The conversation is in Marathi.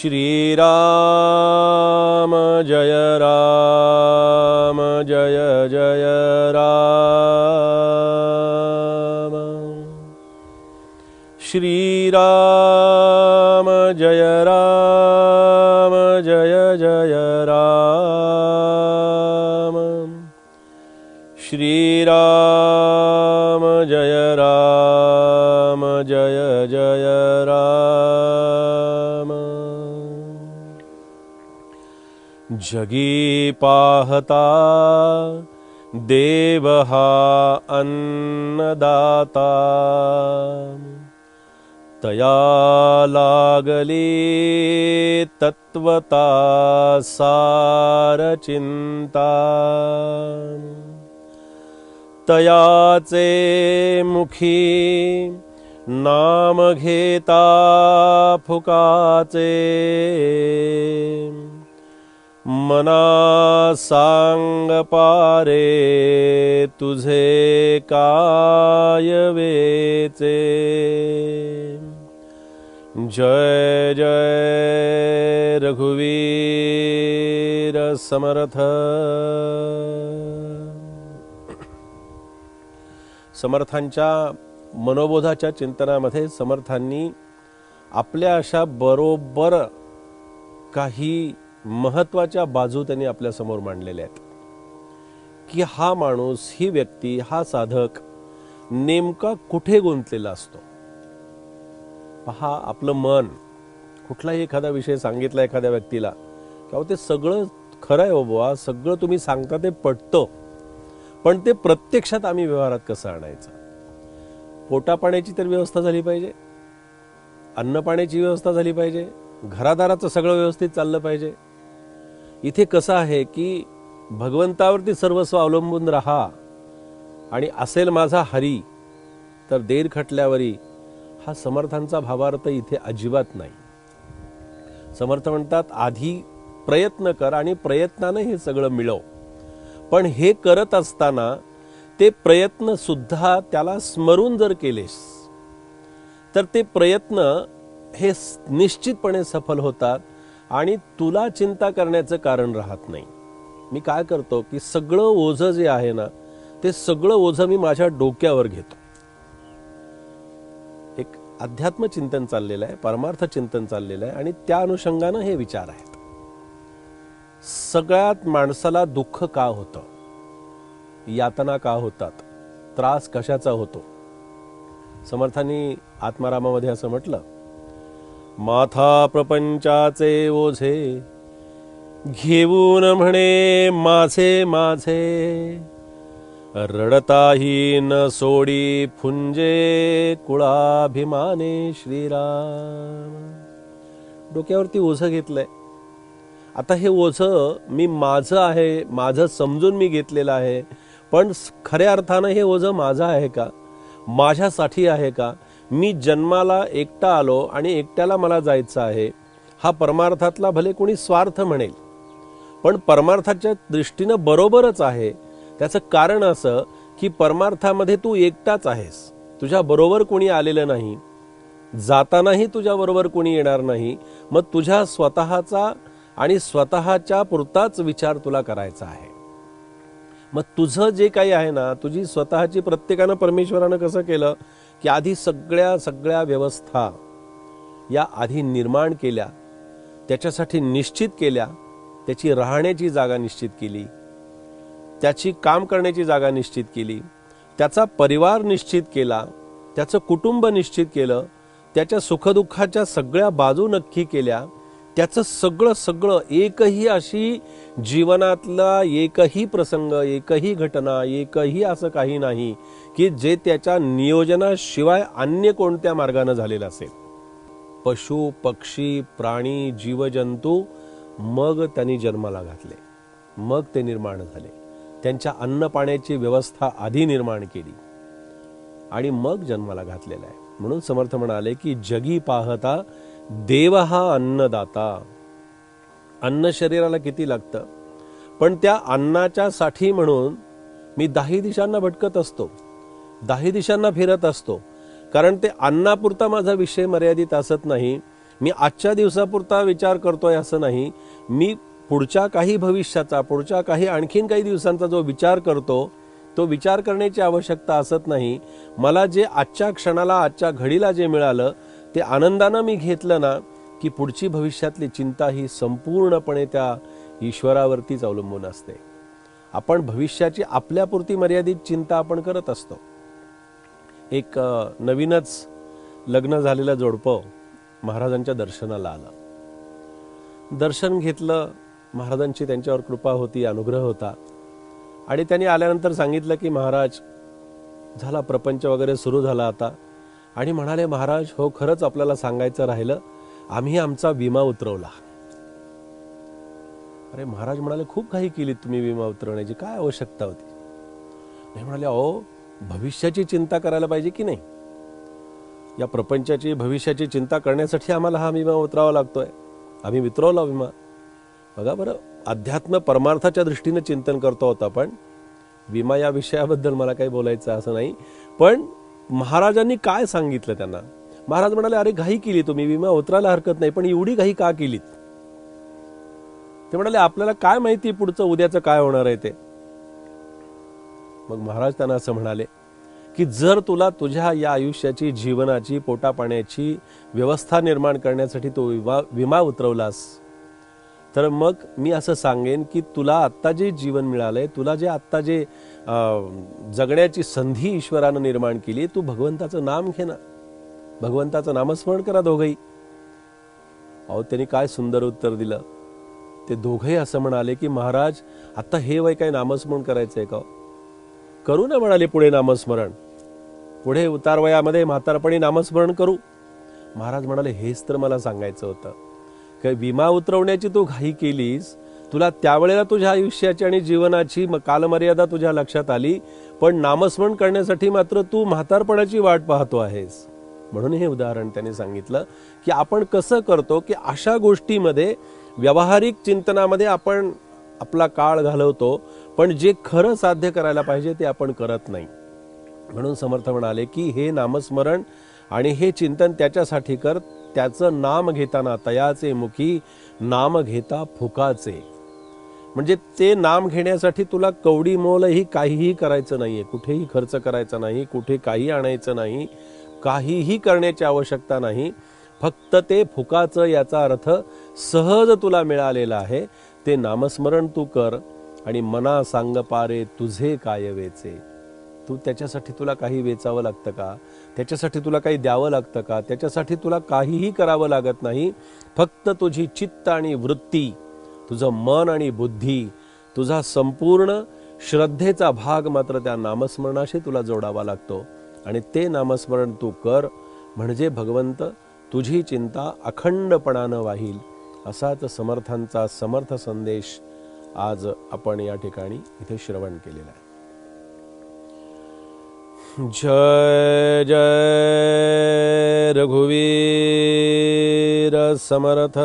श्रीराम जय राम जय जय राम। श्रीराम जय राम जय जय राम। श्रीराम जय राम जय जय राम। जगी पाहता देव हा अन्नदाता, तया लागली तत्वता सार चिंता। तयाचे मुखी नाम घेता फुकाचे, मना सांग पारे तुझे काय वेचे। जय जय रघुवीर समर्थ। समर्थांच्या मनोबोधाच्या चिंतनामध्ये समर्थांनी आपल्या अशा बरोबर काही महत्त्वाच्या बाजू त्यांनी आपल्या समोर मांडलेल्या आहेत की हा माणूस, ही व्यक्ती, हा साधक नेमका कुठे गुंतलेला असतो। पहा, आपलं मन कुठलाही एखादा विषय सांगितला एखाद्या व्यक्तीला किंवा ते सगळं खरं आहे बाबा, सगळं तुम्ही सांगता ते पटतं, पण ते प्रत्यक्षात आम्ही व्यवहारात कसं आणायचं। पोटापाण्याची तर व्यवस्था झाली पाहिजे, अन्नपाण्याची व्यवस्था झाली पाहिजे, घरादाराचं सगळं व्यवस्थित चाललं पाहिजे। इथे कसं आहे की भगवंतावरती सर्वस्व अवलंबून राहा आणि असेल माझा हरी तर देर खटल्यावरी, हा समर्थांचा भावार्थ इथे अजिबात नाही। समर्थ म्हणतात आधी प्रयत्न कर आणि प्रयत्नाने हे सगळं मिळव, पण हे करत असताना ते प्रयत्न सुद्धा त्याला स्मरून जर केलेस तर ते प्रयत्न हे निश्चितपणे सफल होतात आणि तुला चिंता करण्याचं कारण राहत नाही। मी काय करतो की सगळं ओझं जे आहे ना, ते सगळं ओझं मी माझ्या डोक्यावर घेतो। एक अध्यात्म चिंतन चाललेलं आहे, परमार्थ चिंतन चाललेलं आहे आणि त्या अनुषंगानं हे विचार आहेत। सगळ्यात माणसाला दुःख का होतं, यातना का होतात, त्रास कशाचा होतो। समर्थांनी आत्मारामामध्ये असं म्हटलं, माथा प्रपंचाचे ओझे घेऊन म्हणे माझे माझे, रडताही न सोडी फुंजे कुळाभिमाने श्रीराम। डोक्यावरती ओझं घेतलंय, आता हे ओझं मी माझं आहे, माझं समजून मी घेतलेलं आहे, पण खऱ्या अर्थानं हे ओझं माझं आहे का, माझ्यासाठी आहे का। मी जन्माला एकटा आलो आणि एकट्याला मला जायचं आहे, हा परमार्थातला भले कोणी स्वार्थ म्हणेल पण परमार्थाच्या दृष्टीनं बरोबरच आहे। त्याचं कारण असं की परमार्थामध्ये तू एकटाच आहेस, तुझ्या बरोबर कोणी आलेलं नाही, जातानाही तुझ्या बरोबर कोणी येणार नाही। मग तुझ्या स्वतःचा आणि स्वतःच्या पुरताच विचार तुला करायचा आहे। मग तुझं जे काही आहे ना, तुझी स्वतःची प्रत्येकानं परमेश्वरानं कसं केलं की आधी सगळ्या व्यवस्था या आधी निर्माण केल्या, त्याच्यासाठी निश्चित केल्या, त्याची राहण्याची जागा निश्चित केली, त्याची काम करण्याची जागा निश्चित केली, त्याचा परिवार निश्चित केला, त्याचं कुटुंब निश्चित केलं, त्याच्या सुखदुःखाच्या सगळ्या बाजू नक्की केल्या, त्याचं सगळं एकही अशी जीवनातला एकही प्रसंग, एकही घटना, एकही असं काही नाही की जे त्याच्या नियोजनाशिवाय अन्य कोणत्या मार्गाने झालेलं असेल। पशु पक्षी प्राणी जीवजंतू मग त्यांनी जन्माला घातले, मग ते निर्माण झाले, त्यांच्या अन्न पाण्याची व्यवस्था आधी निर्माण केली आणि मग जन्माला घातलेला आहे। म्हणून समर्थ म्हणाले की जगी पाहता देव हा अन्नदाता। अन्न शरीराला किती लागतं, पण त्या अन्नाच्या साठी म्हणून मी 10 दिशांना भटकत असतो, 10 दिशांना फिरत असतो, कारण ते अन्नापुरता माझा विषय मर्यादित असत नाही। मी आजच्या दिवसापुरता विचार करतोय असं नाही, मी पुढच्या काही भविष्याचा, पुढच्या काही आणखीन काही दिवसांचा जो विचार करतो, तो विचार करण्याची आवश्यकता असत नाही. मला जे आजच्या क्षणाला, आजच्या घडीला जे मिळालं ते आनंदानं मी घेतलं ना, की पुढची भविष्यातली चिंता ही संपूर्णपणे त्या ईश्वरावरतीच अवलंबून असते. आपण भविष्याची आपल्यापुरती मर्यादित चिंता आपण करत असतो. एक नवीनच लग्न झालेलं जोडपं महाराजांच्या दर्शनाला आलं. दर्शन घेतलं, महाराजांची त्यांच्यावर कृपा होती, अनुग्रह होता. आणि त्यांनी आल्यानंतर सांगितलं की महाराज, झाला प्रपंच वगैरे सुरू झाला आता. आणि म्हणाले, महाराज हो खरंच आपल्याला सांगायचं राहिलं, आम्ही आमचा विमा उतरवला. अरे महाराज म्हणाले, खूप काही केली तुम्ही विमा उतरवण्याची, काय आवश्यकता होती? नाही म्हणाले, अहो भविष्याची चिंता करायला पाहिजे की नाही? या प्रपंचाची, भविष्याची चिंता करण्यासाठी आम्हाला हा विमा उतरावा लागतोय. आम्ही उतरवला विमा. बघा बरं, अध्यात्म परमार्थाच्या दृष्टीने चिंतन करतो होता. पण विमा या विषयाबद्दल मला काही बोलायचं असं नाही. पण महाराजांनी काय सांगितलं त्यांना? महाराज म्हणाले, अरे घाई केली तुम्ही, विमा उतरायला हरकत नाही, पण एवढी घाई का केलीत? ते म्हणाले, आपल्याला काय माहिती पुढचं उद्याचं काय होणार आहे ते. मग महाराज त्यांना असं म्हणाले की जर तुला तुझ्या या आयुष्याची, जीवनाची, पोटापाण्याची व्यवस्था निर्माण करण्यासाठी तो विमा उतरवलास, तर मग मी असं सांगेन की तुला आत्ता जे जीवन मिळालंय, तुला जे आत्ता जे जगण्याची संधी ईश्वरानं निर्माण केली, तू भगवंताचं नाम घे ना, भगवंताचं नामस्मरण करा दोघंही. अहो त्यांनी काय सुंदर उत्तर दिलं. ते दोघंही असं म्हणाले की महाराज, आता हे वय काय नामस्मरण करायचंय का? करू ना म्हणाले पुढे नामस्मरण, पुढे उतारवयामध्ये म्हातारपणी नामस्मरण करू. महाराज म्हणाले, हेच तर मला सांगायचं होतं. काही विमा उतरवण्याची तू घाई केलीस, तुला त्यावेळेला तुझ्या आयुष्याची आणि जीवनाची कालमर्यादा तुझ्या लक्षात आली, पण नामस्मरण करण्यासाठी मात्र तू म्हातारपणाची वाट पाहतो आहेस. म्हणून हे उदाहरण त्यांनी सांगितलं की आपण कसं करतो की अशा गोष्टीमध्ये, व्यावहारिक चिंतनामध्ये आपण आपला काळ घालवतो, पण जे खरं साध्य करायला पाहिजे ते आपण करत नाही. म्हणून समर्थ म्हणाले की हे नामस्मरण आणि हे चिंतन त्याच्यासाठी कर, त्याचं नाम घेताना तयाचे मुखी नाम घेता फुकाचे. म्हणजे ते नाम घेण्यासाठी तुला कवडी मोलही काहीही करायचं नाहीये, कुठेही खर्च करायचा नाही, कुठे काही आणायचं नाही, काहीही करण्याची आवश्यकता नाही. फक्त ते फुकाचं, याचा अर्थ सहज तुला मिळालेला आहे. ते नामस्मरण तू कर आणि मना सांग पारे तुझे काय वेचे. तू त्याच्यासाठी तुला काही वेचावं लागतं का? त्याच्यासाठी तुला काही द्यावं लागतं का? त्याच्यासाठी तुला काहीही करावं लागत नाही. फक्त तुझी चित्त आणि वृत्ती, तुझं मन आणि बुद्धी, तुझा संपूर्ण श्रद्धेचा भाग मात्र त्या नामस्मरणाशी तुला जोडावा लागतो. आणि ते नामस्मरण तू कर, म्हणजे भगवंत तुझी चिंता अखंडपणानं वाहील. असाच समर्थांचा समर्थ संदेश आज आपण या ठिकाणी इथे श्रवण केलेला आहे. जय जय रघुवीर समर्थ.